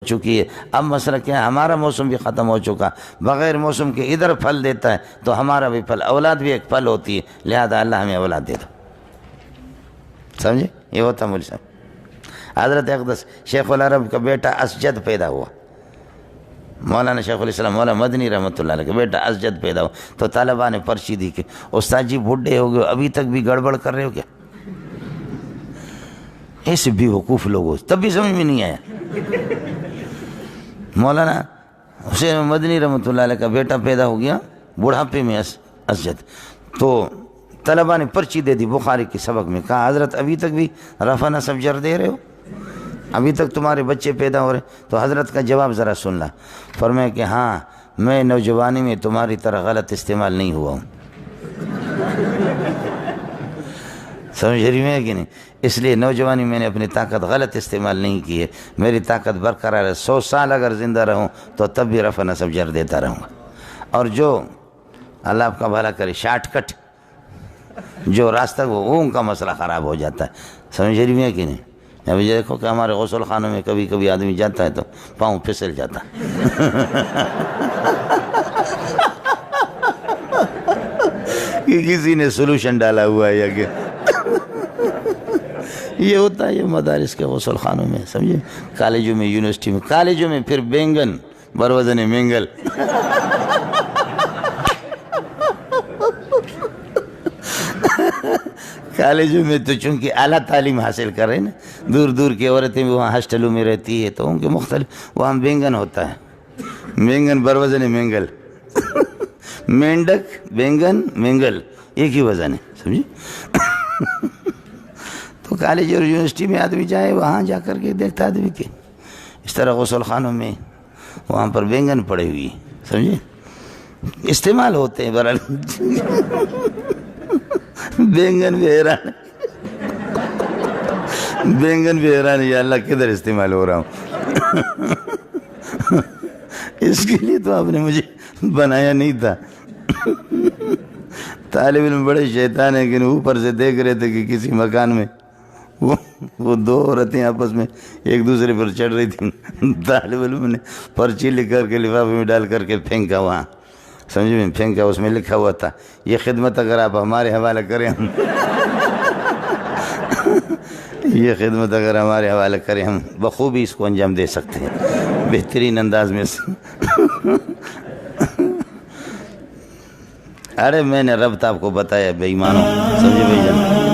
چکی ہے۔ اب مسئلہ کیا ہے، ہمارا موسم بھی ختم ہو چکا، بغیر موسم کے ادھر پھل دیتا ہے تو ہمارا بھی پھل، اولاد بھی ایک پھل ہوتی ہے، لہذا اللہ ہمیں اولاد دے دو۔ سمجھے؟ یہ ہوتا مول صاحب۔ حضرت اقدس شیخ العرب کا بیٹا اسجد پیدا ہوا، مولانا شیخ الاسلام مولانا مدنی رحمۃ اللہ علیہ کا بیٹا اسجد پیدا ہوا، تو طلباء نے پرچی دی کہ استاد جی بڈھے ہو گئے، ابھی تک بھی گڑبڑ کر رہے ہو کیا؟ ایسے بھی وقوف لوگ ہو، تب بھی سمجھ میں نہیں آیا۔ مولانا حسین مدنی رحمۃ اللہ علیہ کا بیٹا پیدا ہو گیا بڑھاپے میں اسجد، تو طلباء نے پرچی دے دی بخاری کے سبق میں، کہا حضرت ابھی تک بھی رفع نصب جر دے رہے ہو، ابھی تک تمہارے بچے پیدا ہو رہے؟ تو حضرت کا جواب ذرا سن لا، فرمایا کہ ہاں میں نوجوانی میں تمہاری طرح غلط استعمال نہیں ہوا ہوں۔ سمجھ رہی میں کہ نہیں؟ اس لیے نوجوانی میں نے اپنی طاقت غلط استعمال نہیں کی ہے، میری طاقت برقرار ہے، 100 سال اگر زندہ رہوں تو تب بھی رفع نصب جر دیتا رہوں گا۔ اور جو اللہ آپ کا بھلا کرے شارٹ کٹ جو راستہ وہ ان کا مسئلہ خراب ہو جاتا ہے۔ سمجھ رہی میں کہ نہیں؟ ابھی دیکھو کہ ہمارے غسل خانوں میں کبھی کبھی آدمی جاتا ہے تو پاؤں پھسل جاتا کہ کسی نے سولوشن ڈالا ہوا ہے یا کہ یہ ہوتا ہے یہ مدارس کے غسل خانوں میں، سمجھے؟ کالجوں میں، یونیورسٹی میں، کالجوں میں پھر بینگن بروزن مینگل کالجوں میں تو چونکہ اعلیٰ تعلیم حاصل کر رہے ہیں نا، دور دور کی عورتیں بھی وہاں ہاسٹلوں میں رہتی ہے تو ان کے مختلف وہاں بینگن ہوتا ہے، بینگن بروزن مینگل مینڈک بینگن مینگل ایک ہی وزن ہے، سمجھے؟ تو کالج اور یونیورسٹی میں آدمی جائے وہاں جا کر کے دیکھتا آدمی کہ اس طرح غسل خانوں میں وہاں پر بینگن پڑے ہوئی، سمجھے؟ استعمال ہوتے ہیں برحال بینگن بھی حیران بینگن بھی حیران یا اللہ کدھر استعمال ہو رہا ہوں اس کے لیے تو آپ نے مجھے بنایا نہیں تھا۔ طالب علم بڑے شیطان ہیں کہ اوپر سے دیکھ رہے تھے کہ کسی مکان میں وہ دو عورتیں آپس میں ایک دوسرے پر چڑھ رہی تھیں، طالب علم نے پرچی لکھ کر کے لفافے میں ڈال کر کے پھینکا، وہاں سمجھ میں پھینکا، اس میں لکھا ہوا تھا یہ خدمت اگر آپ ہمارے حوالہ کریں ہم یہ خدمت اگر ہمارے حوالہ کریں ہم بخوبی اس کو انجام دے سکتے ہیں بہترین انداز میں ارے میں نے رب آپ کو بتایا بے ایمانوں، سمجھے بھائی جان؟